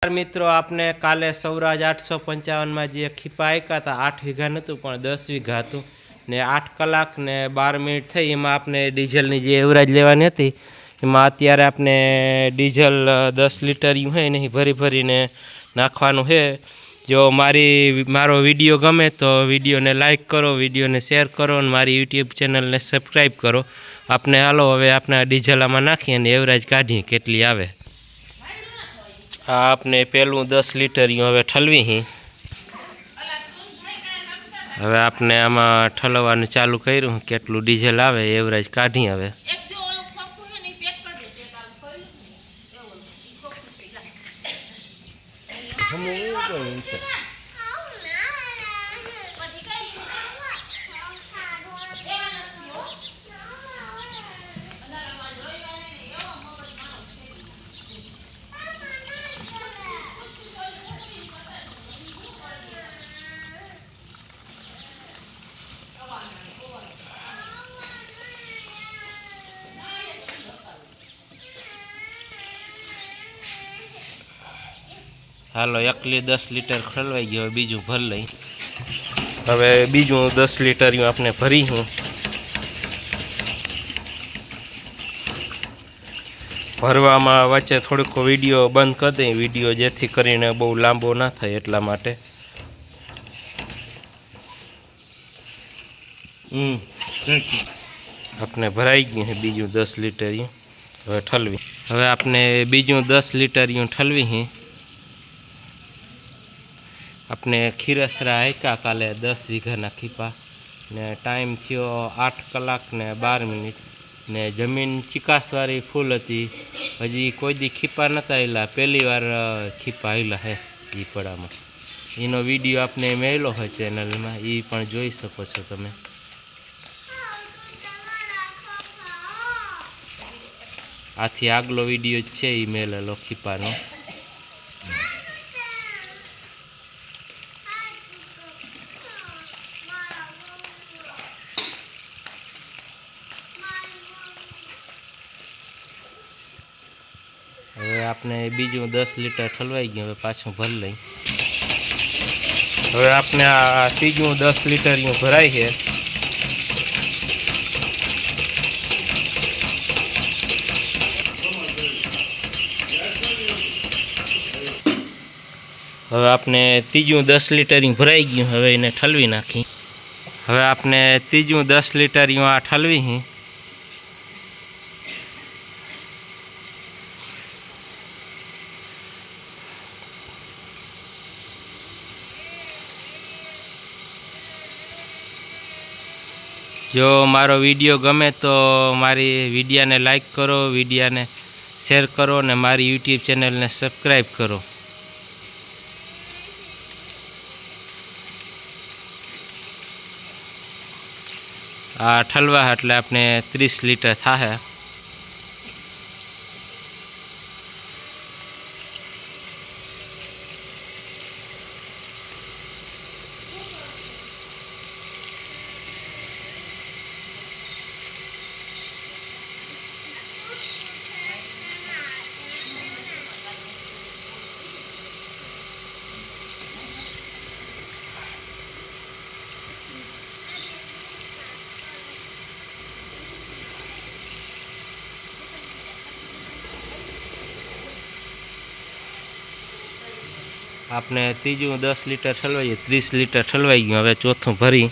મિત્રો आपने काले सौराज 855 में जे खीपा आप्या था 8 वीघा नतुं पण 10 वीघा हतुं ने 8 कलाक ने 12 मिनिट थई। एमां आपने डीजलनी जे एवरेज लेवानी हती एमां अत्यारे आपने डीजल 10 लीटरियुं है नहीं भरी भरीने नाखवानुं है। जो मारो विडियो गमे तो विडियो ने लाइक करो, विडियो ने शेर करो और मारी यूट्यूब चेनल ने सब्सक्राइब करो। आपने हालो हवे आपने डीजल आमां नाखीए ने एवरेज काढीए केटली आवे। आपने पेलू 10 लीटरियुं हवे ठलवी ही। हवे आपने आमा ठलवानुं चालू कर्युं केटलुं डीजल आवे एवरेज काढी हवे। हालो एकली 10 लीटर खलवाई गयो, बीजू भर लई। हवे बीजू 10 लीटर आपने भरी हूँ। भरवामां वच्चे थोड़ोक विडियो बंद कर दई, विडियो जेथी करीने बहु लांबो ना थाय एटला माटे। आपने भराई गयुं है बीजू 10 लीटर हवे ठलवी। हवे आपने बीजू 10 लीटर ठलवी ही। अपने खीरसरा आप्या काले 10 वीघा खीपा ने टाइम थयो 8 कलाक ने 12 मिनिट ने जमीन चिकासवारी फूल थी। हजी कोई दी खीपा नता आयला, पहली बार खीपा आयला है ई पड़ामां। एनो विडियो आपने मेळ्यो है चेनल में, ई पण जोई शको छो तमे। आथी आगलो विडियो छे ई मेळेलो खीपानो। हवे आपने बीजू 10 लीटर ठलवाई गयुं, हवे पाछुं भर लई। हवे आपने आ तीजू 10 लीटर भराई है। हवे आपने तीजू 10 लीटर भराई गयुं, हवे एने ठलवी नाखी। हवे आपने तीजू 10 लीटर आ ठलवी ही। जो मारो विडियो गमे तो मारी विडियो ने लाइक करो, विडियो ने शेर करो ने मारी यूट्यूब चेनल ने सब्सक्राइब करो। आ ठलवा एटले आपने 30 लीटर थाहे। आपने तीजू 10 लीटर ठलवाई 30 लीटर ठलवाई गयुं। हवे चौथुं भरी।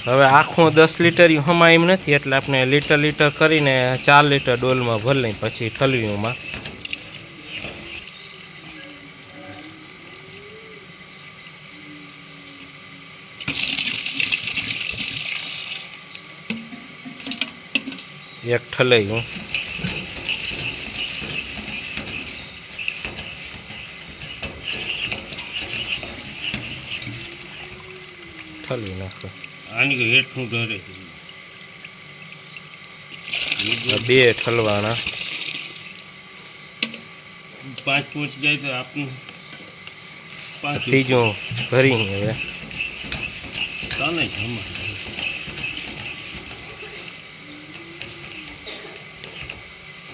हवे आखुं 10 लीटर हमाय एम नथी एटले आपने लीटर लीटर करीने 4 लीटर डोल में भर लई पछी ठलवीमां। एक ठलई ठलवी नाखो। आनी के हेठू डरे बे ठलवाना 5 पहुंच जाए तो आपने 5 तीजू भरी हवे चाले हम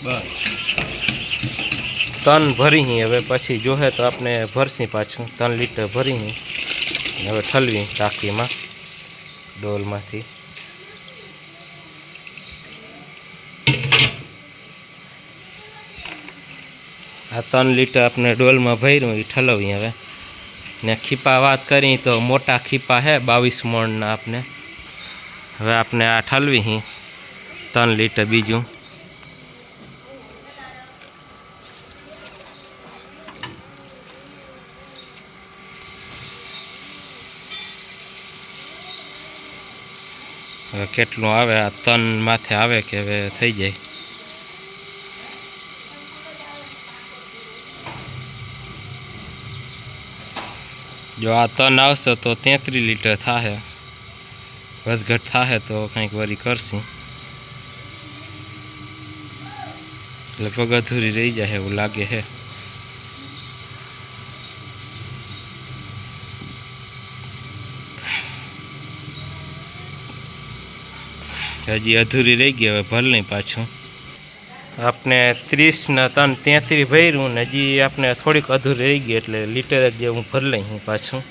बस 3 ભરી હવે પછી જોહે તો આપણે ભરસી પાછું 3 લીટર ભરી હવે ઠલવી ટાંકીમાં ડોલમાંથી આ 3 લીટર આપણે ડોલમાં ભર્યું એ ઠલવી હવે ને ખીપા વાત કરી તો મોટા ખીપા હે 22 મણના આપણે હવે આપણે આ ઠલવી 3 લીટર બીજું હવે કેટલું આવે આ 3 માથે આવે કે હવે થઈ જાય જો આ 3 આવશે તો 33 લીટર થાહે વધઘટ થાહે તો કંઈક વરી કરશી લગભગ અધૂરી રહી જાય એવું લાગે હે હજી અધૂરી રહી ગઈ હવે ભલ નહીં પાછું આપણે 30 ને 3 33 ભર્યું ને હજી આપણે થોડીક અધૂરી રહી ગઈ એટલે લીટર જેવું ભર લઈ હું પાછું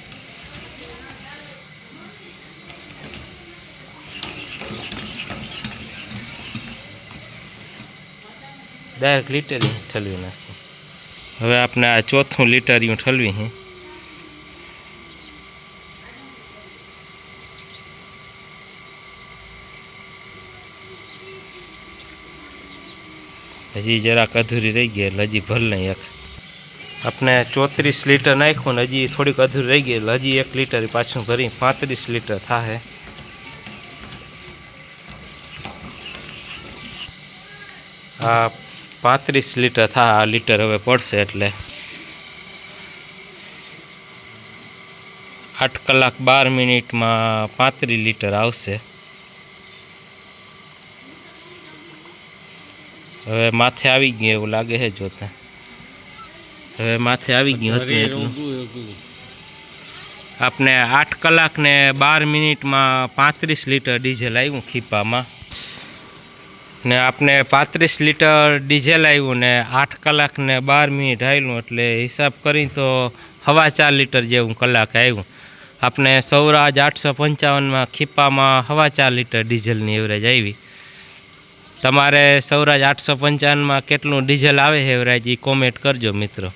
ડાયરેક્ટ લીટર ઠલવી નાખી હવે આપણે આ ચોથું લીટરિયું ઠલવી હજી જરાક અધૂરી રહી ગઈ એટલે હજી ભર લઈ એક આપણે 34 લીટર નાખ્યું ને હજી થોડીક અધૂરી રહી ગઈ એટલે હજી 1 લીટર પાછું ભરી 35 લીટર થાહે આ 35 લીટર થાય આ લીટર હવે પડશે એટલે 8 કલાક 12 મિનિટમાં 35 લીટર આવશે હવે માથે આવી ગયું એવું લાગે છે જોતા હવે માથે આવી ગયું હતું એટલું આપણે 8 કલાક ને 12 મિનિટમાં 35 લીટર ડીઝલ આવ્યું ખીપામાં ને આપણે 35 લીટર ડીઝલ આવ્યું ને 8 કલાક ને 12 મિનિટ હાલ્યું એટલે હિસાબ કરી તો 4.5 લીટર જેવું કલાક આવ્યું આપણે સૌરાજ 855માં ખીપામાં 4.5 લીટર ડીઝલની એવરેજ આવી તમારે સૌરાજ 855માં કેટલું ડીઝલ આવે એવરેજ એ કોમેન્ટ કરજો મિત્રો